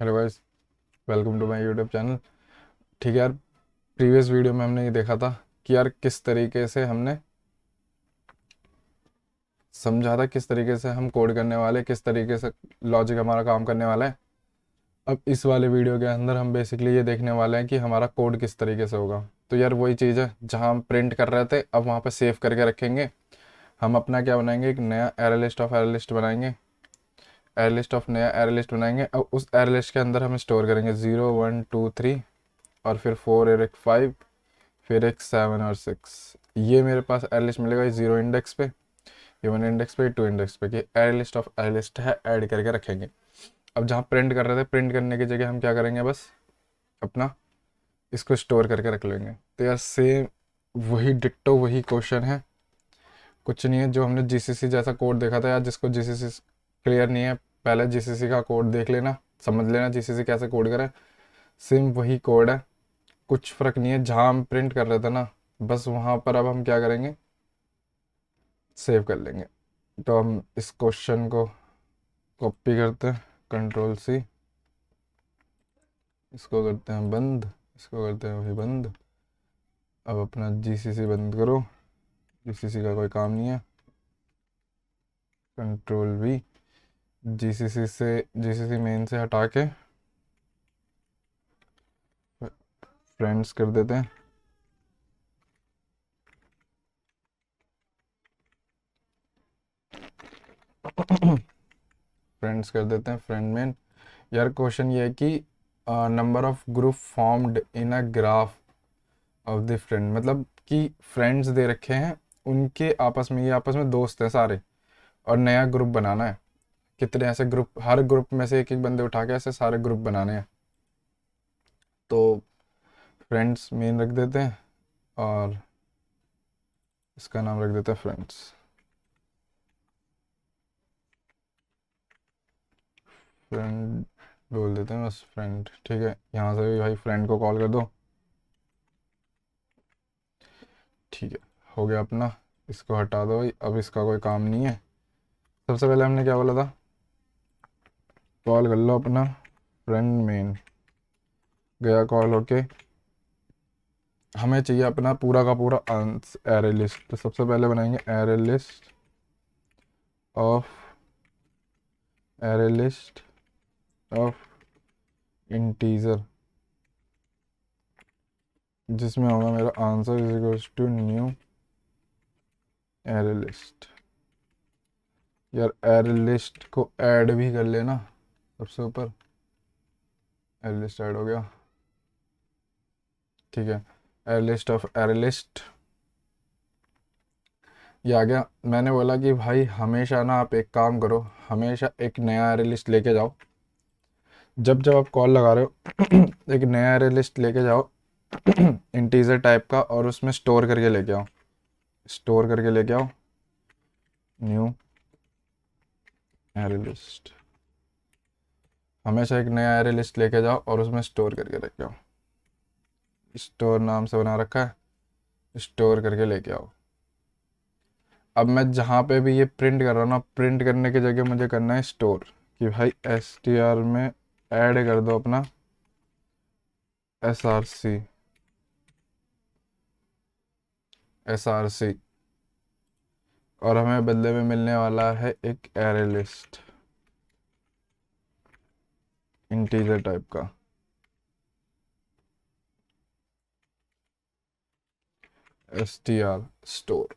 Hello guys, welcome to my YouTube channel. ठीक है यार, प्रीवियस वीडियो में हमने ये देखा था कि यार किस तरीके से हमने समझा था, किस तरीके से हम कोड करने वाले, किस तरीके से लॉजिक हमारा काम करने वाला है। अब इस वाले वीडियो के अंदर हम बेसिकली ये देखने वाले हैं कि हमारा कोड किस तरीके से होगा। तो यार वही चीज़ है जहाँ हम प्रिंट कर रहे थे, अब वहाँ पे सेव करके रखेंगे। हम अपना क्या बनाएंगे, एक नया array list of array list बनाएंगे। एरे लिस्ट ऑफ नया एरे लिस्ट बनाएंगे। अब उस एरे लिस्ट के अंदर हम स्टोर करेंगे 0 1 2 3 और फिर 4 और एक 5, फिर एक 7 और 6। ये मेरे पास एरे लिस्ट मिलेगा 0 इंडेक्स पे, ये 1 इंडेक्स पे, 2 इंडेक्स पे, कि array list of array list है, ऐड करके रखेंगे। अब जहाँ प्रिंट कर रहे थे, प्रिंट करने की जगह हम क्या करेंगे, बस अपना इसको स्टोर करके रख लेंगे। तो यार सेम वही डिट्टो वही क्वेश्चन है, कुछ नहीं है। जो हमने जीसीसी जैसा कोड देखा था यार, जिसको जीसीसी क्लियर नहीं है, पहले जीसीसी का कोड देख लेना, समझ लेना जीसीसी कैसे कोड करें। सेम वही कोड है, कुछ फ़र्क नहीं है। जहाँ हम प्रिंट कर रहे थे ना, बस वहाँ पर अब हम क्या करेंगे, सेव कर लेंगे। तो हम इस क्वेश्चन को कॉपी करते हैं, Ctrl+C, इसको करते हैं बंद, इसको करते हैं वही बंद। अब अपना जीसीसी बंद करो, जीसीसी का कोई काम नहीं है। Ctrl+V, जीसीसी मेन से हटा के फ्रेंड्स कर देते हैं। फ्रेंड्स कर देते हैं, फ्रेंड मेन। यार क्वेश्चन ये है कि number of group formed in a graph of the friend, मतलब कि फ्रेंड्स दे रखे हैं, उनके आपस में, ये आपस में दोस्त हैं सारे, और नया ग्रुप बनाना है। कितने ऐसे ग्रुप, हर ग्रुप में से एक एक बंदे उठा के ऐसे सारे ग्रुप बनाने हैं। तो फ्रेंड्स मेन रख देते हैं और इसका नाम रख देते हैं फ्रेंड्स। फ्रेंड बोल देते हैं बस, फ्रेंड। ठीक है, यहाँ से भी भाई फ्रेंड को कॉल कर दो। ठीक है, हो गया अपना। इसको हटा दो भाई, अब इसका कोई काम नहीं है। सबसे पहले हमने क्या बोला था, कॉल कर लो अपना फ्रेंड मेन। गया कॉल होके, हमें चाहिए अपना पूरा का पूरा एरे लिस्ट। तो सबसे पहले बनाएंगे array list of array list of integer, जिसमें होगा मेरा answer is equals to new array list. यार एरे लिस्ट को ऐड भी कर लेना, सबसे ऊपर एरे लिस्ट ऐड हो गया। ठीक है, array list of array list ये आ गया। मैंने बोला कि भाई हमेशा ना आप एक काम करो, हमेशा एक नया एरे लिस्ट लेके जाओ। जब जब आप कॉल लगा रहे हो एक नया एरे लिस्ट लेके जाओ इंटीजर टाइप का, और उसमें स्टोर करके लेके आओ, स्टोर करके लेके आओ न्यू एरे लिस्ट। हमेशा एक नया एरे लिस्ट लेके जाओ और उसमें स्टोर करके लेके आओ। स्टोर नाम से बना रखा है, स्टोर करके लेके आओ। अब मैं जहाँ पे भी ये प्रिंट कर रहा हूँ ना, प्रिंट करने की जगह मुझे करना है स्टोर, कि भाई str में ऐड कर दो अपना src, और हमें बदले में मिलने वाला है एक एरे लिस्ट इंटीजर टाइप का। str store.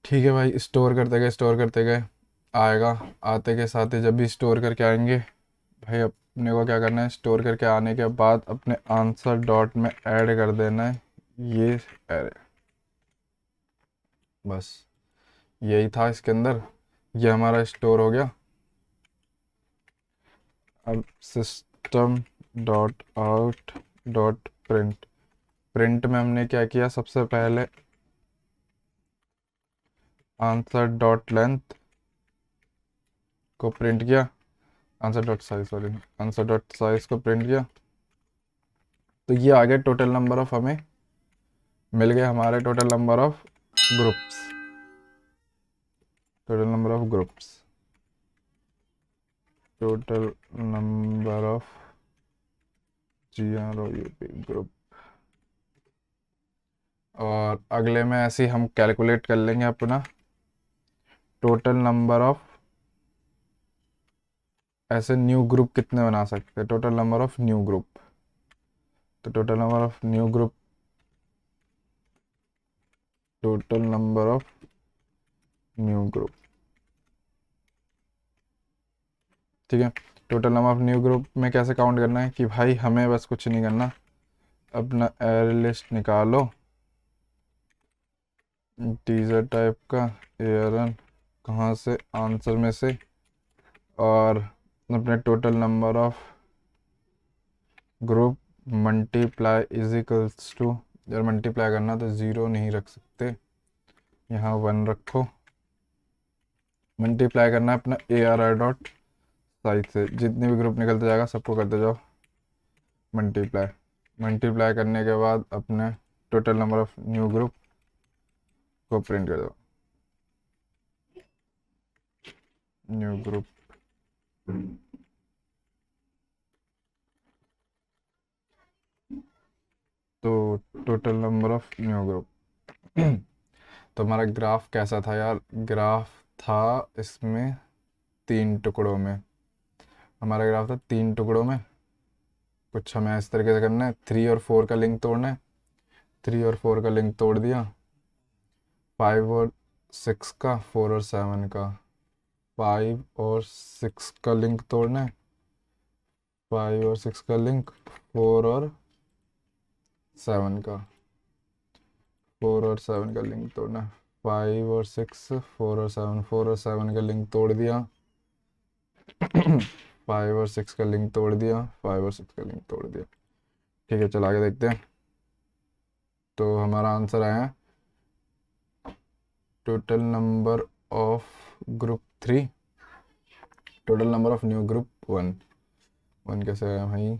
ठीक है भाई, स्टोर करते गए, स्टोर करते गए, आएगा। आते के साथ ही जब भी स्टोर करके आएंगे भाई, अपने को क्या करना है, स्टोर करके आने के बाद अपने आंसर डॉट में ऐड कर देना है ये एरे। बस यही था इसके अंदर, ये हमारा स्टोर हो गया। अब system dot out dot print, print में हमने क्या किया, सबसे पहले आंसर डॉट लेंथ को प्रिंट किया, answer dot size, sorry, answer dot size को प्रिंट किया। तो ये आ गया टोटल नंबर ऑफ, हमें मिल गए हमारे total number of groups, total number of groups. Total number of GROUP group, और अगले में ऐसे ही हम कैलकुलेट कर लेंगे अपना टोटल नंबर ऑफ, ऐसे न्यू ग्रुप कितने बना सकते हैं, total number of new group. तो total number of new group, total number of new group, ठीक है। Total number of new group में कैसे काउंट करना है कि भाई हमें बस कुछ नहीं करना, अपना एरे लिस्ट निकालो टीजर टाइप का, एरन कहाँ से, आंसर में से, और अपने total number of group multiply is equals to, यार मल्टीप्लाई करना तो ज़ीरो नहीं रख सकते, यहाँ 1 रखो, मल्टीप्लाई करना है अपना ARR डॉट साइज से, जितने भी ग्रुप निकलते जाएगा सबको करते जाओ मल्टीप्लाई। मल्टीप्लाई करने के बाद अपने total number of new group को प्रिंट कर दो, न्यू ग्रुप, तो total number of new group. तो हमारा ग्राफ कैसा था यार, ग्राफ था इसमें 3 टुकड़ों में, हमारा ग्राफ था 3 टुकड़ों में। कुछ हमें इस तरीके से करना है, 3 और 4 का लिंक तोड़ना है, 3 और 4 का लिंक तोड़ दिया, 5 और 6 का, 4 और 7 का, 5 और 6 का लिंक तोड़ना है, 5 और 6 का लिंक, 4 और 7 का, 4 और 7 का लिंक तोड़ना है, 5 और 6, 4 और 7, 4 और 7 का लिंक तोड़ दिया, 5 और 6 का लिंक तोड़ दिया, 5 और 6 का लिंक तोड़ दिया। ठीक है, चलो आगे देखते हैं। तो हमारा आंसर आया है total number of group 3, total number of new group 1। 1 कैसे आया भाई,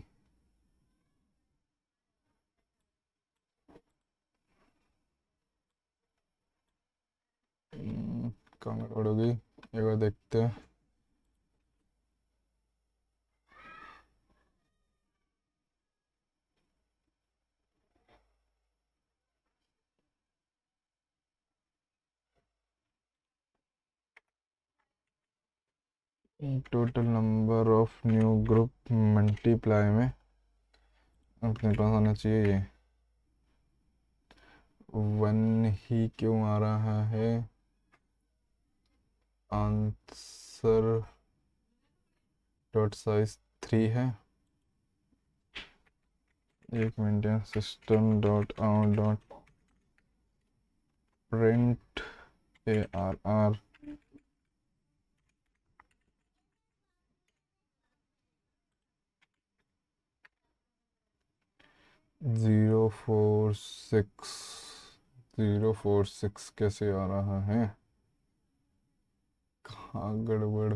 कहाँ गड़बड़ होगी, एक बार देखते हैं। Total number of new group multiply में अपने पास आना चाहिए ये 1 ही क्यों आ रहा है, आंसर डॉट साइज 3 है, एक minute, system dot out dot print ARR, zero four six कैसे आ रहा है, कहाँ गड़बड़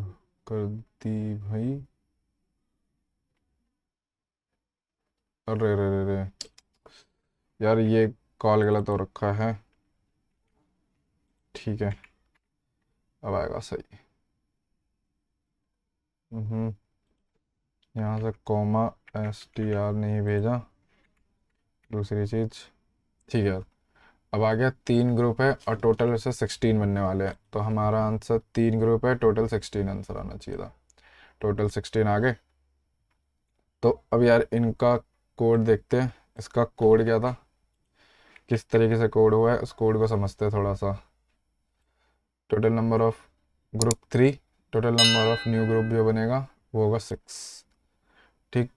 कर दी भाई, अरे रे रे रे यार, ये कॉल गलत हो रखा है, ठीक है अब आएगा सही। यहाँ से कॉमा STR नहीं भेजा, दूसरी चीज़, ठीक है। अब आ गया 3 ग्रुप है और टोटल से 16 बनने वाले हैं, तो हमारा आंसर 3 ग्रुप है, टोटल 16 आंसर आना चाहिए था, टोटल 16 आ गए। तो अब यार इनका कोड देखते हैं, इसका कोड क्या था, किस तरीके से कोड हुआ है, उस कोड को समझते हैं थोड़ा सा। Total number of group 3, total number of new group जो बनेगा वो होगा 6, ठीक।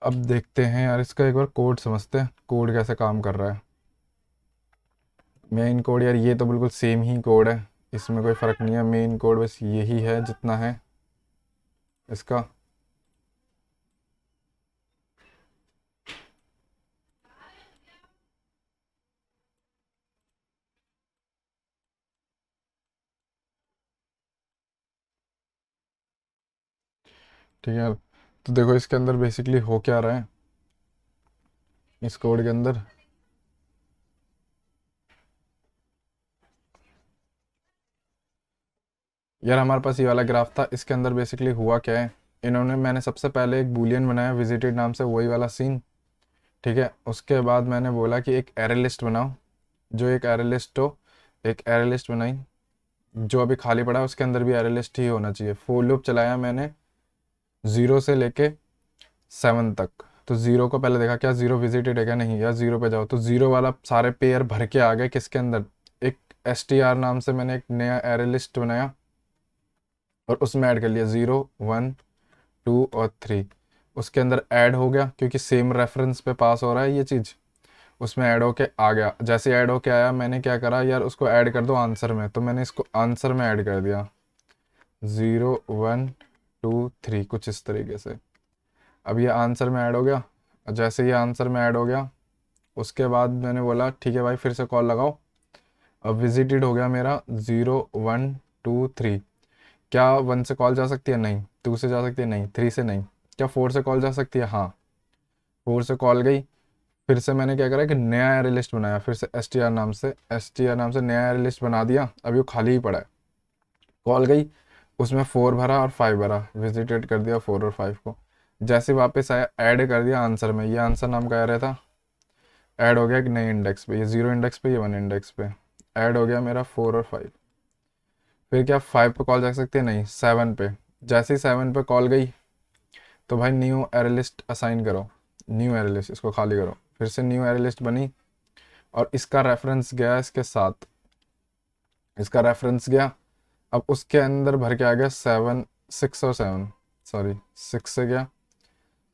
अब देखते हैं यार इसका एक बार कोड समझते हैं, कोड कैसे काम कर रहा है। मेन कोड यार ये तो बिल्कुल सेम ही कोड है, इसमें कोई फ़र्क नहीं है, मेन कोड बस यही है जितना है इसका। ठीक है, तो देखो इसके अंदर बेसिकली हो क्या रहा है, इस कोड के अंदर यार हमारे पास ये वाला ग्राफ था, इसके अंदर बेसिकली हुआ क्या है, मैंने सबसे पहले एक बूलियन बनाया विजिटेड नाम से, वही वाला सीन, ठीक है। उसके बाद मैंने बोला कि एक एरे लिस्ट बनाओ, जो एक एरे लिस्ट हो, एक एरे लिस्ट बनाई, जो अभी खाली पड़ा है उसके अंदर भी एरे लिस्ट ही होना चाहिए। फोर लूप चलाया मैंने 0 से लेके 7 तक। तो 0 को पहले देखा क्या 0 विजिटेड है क्या, नहीं यार 0 पे जाओ, तो 0 वाला सारे पेयर भर के आ गए किसके अंदर, एक str नाम से मैंने एक नया एरे लिस्ट बनाया और उसमें ऐड कर लिया 0 1 2 और 3। उसके अंदर ऐड हो गया क्योंकि सेम रेफरेंस पे पास हो रहा है ये चीज़, उसमें ऐड होके आ गया। जैसे ऐड होके आया मैंने क्या करा यार, उसको ऐड कर दो आंसर में, तो मैंने इसको आंसर में ऐड कर दिया 0 1 2 3 कुछ इस तरीके से। अब ये आंसर में ऐड हो गया। जैसे ये आंसर में ऐड हो गया उसके बाद मैंने बोला ठीक है भाई फिर से कॉल लगाओ। अब विजिटेड हो गया मेरा 0 1 2 3। क्या 1 से कॉल जा सकती है, नहीं। 2 से जा सकती है, नहीं। 3 से नहीं। क्या 4 से कॉल जा सकती है, हाँ। 4 से कॉल गई। फिर से मैंने क्या करा कि नया एरे लिस्ट बनाया, फिर से एस टी आर नाम से नया एरे लिस्ट बना दिया। अभी वो खाली ही पड़ा है। कॉल गई, उसमें 4 भरा और 5 भरा, विजिटेड कर दिया 4 और 5 को। जैसे वापस आया ऐड कर दिया आंसर में, ये आंसर नाम का एरे था, ऐड हो गया एक नए इंडेक्स पे, ये 0 इंडेक्स पे, ये 1 इंडेक्स पे। ऐड हो गया मेरा 4 और 5। फिर क्या 5 पे कॉल जा सकती है, नहीं। 7 पे, जैसे ही 7 पे कॉल गई तो भाई न्यू एरे लिस्ट असाइन करो, न्यू एरे लिस्ट, इसको खाली करो। फिर से न्यू एरे लिस्ट बनी और इसका रेफरेंस गया इसके साथ, इसका रेफरेंस गया। अब उसके अंदर भर के आ गया 7 6 और 7, सॉरी 6 से गया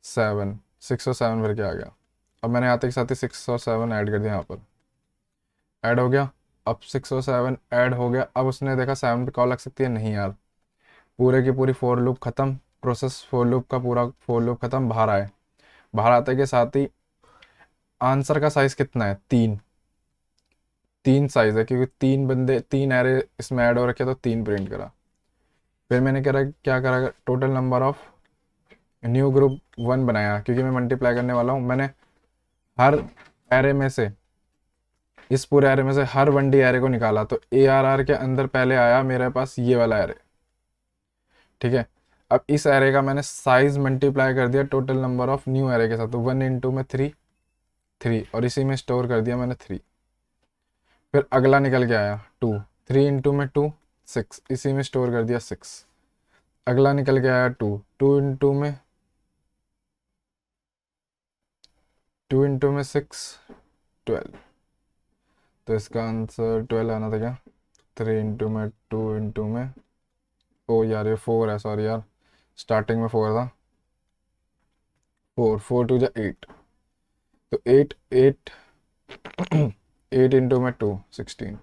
7, 6 और 7 भर के आ गया। अब मैंने आते के साथ ही 6 और 7 ऐड कर दिया, यहाँ पर ऐड हो गया। अब 6 और 7 ऐड हो गया। अब उसने देखा 7 पे कॉल लग सकती है, नहीं यार। पूरे की पूरी फोर लूप खत्म, प्रोसेस फोर लूप का पूरा फोर लूप खत्म, बाहर आए। बाहर आते के साथ ही आंसर का साइज कितना है, 3। 3 साइज है क्योंकि 3 बंदे 3 एरे इसमें ऐड हो रखे, तो 3 प्रिंट करा। फिर मैंने क्या करा, total number of new group 1 बनाया, क्योंकि मैं मल्टीप्लाई करने वाला हूँ। मैंने हर एरे में से, इस पूरे एरे में से हर 1D एरे को निकाला, तो ARR के अंदर पहले आया मेरे पास ये वाला एरे, ठीक है। अब इस एरे का मैंने साइज मल्टीप्लाई कर दिया total number of new array के साथ, तो 1 इंटू में 3 3, और इसी में स्टोर कर दिया मैंने 3। फिर अगला निकल के आया 2, 3 इंटू में 2 6, इसी में स्टोर कर दिया 6। अगला निकल के आया 2, 2 इंटू में 6 12, तो इसका आंसर 12 आना था क्या। 3 इंटू में 2 इंटू में, ओ यार ये 4 है, सॉरी यार, स्टार्टिंग में 4 था। 4 4 2 जा 8, तो 8 8 8 इंटू में 2 16,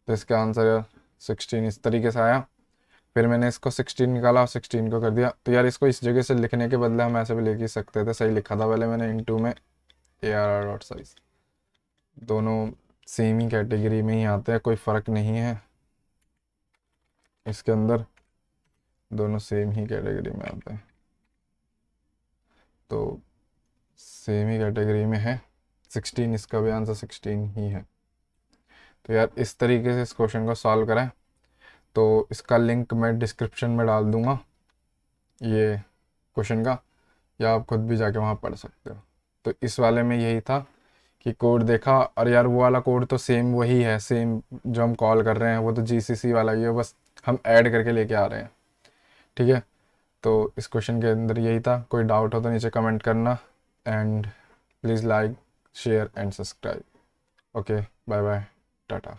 तो इसका आंसर यार 16 इस तरीके से आया। फिर मैंने इसको 16 निकाला और 16 को कर दिया। तो यार इसको इस जगह से लिखने के बदले हम ऐसे भी लिख ही सकते थे, सही लिखा था पहले मैंने, इंटू में ARR डॉट साइज। दोनों सेम ही कैटेगरी में ही आते हैं, कोई फ़र्क नहीं है इसके अंदर, दोनों सेम ही कैटेगरी में आते हैं, तो सेम ही कैटेगरी में है। 16, इसका भी आंसर 16 ही है। तो यार इस तरीके से इस क्वेश्चन को सॉल्व करें, तो इसका लिंक मैं डिस्क्रिप्शन में डाल दूंगा ये क्वेश्चन का, या आप खुद भी जाके वहाँ पढ़ सकते हो। तो इस वाले में यही था कि कोड देखा, और यार वो वाला कोड तो सेम वही है, सेम जो हम कॉल कर रहे हैं वो तो GCC वाला ही है, बस हम ऐड करके लेके आ रहे हैं, ठीक है। तो इस क्वेश्चन के अंदर यही था। कोई डाउट हो तो नीचे कमेंट करना, and please like share and subscribe. Okay, bye bye, Tata.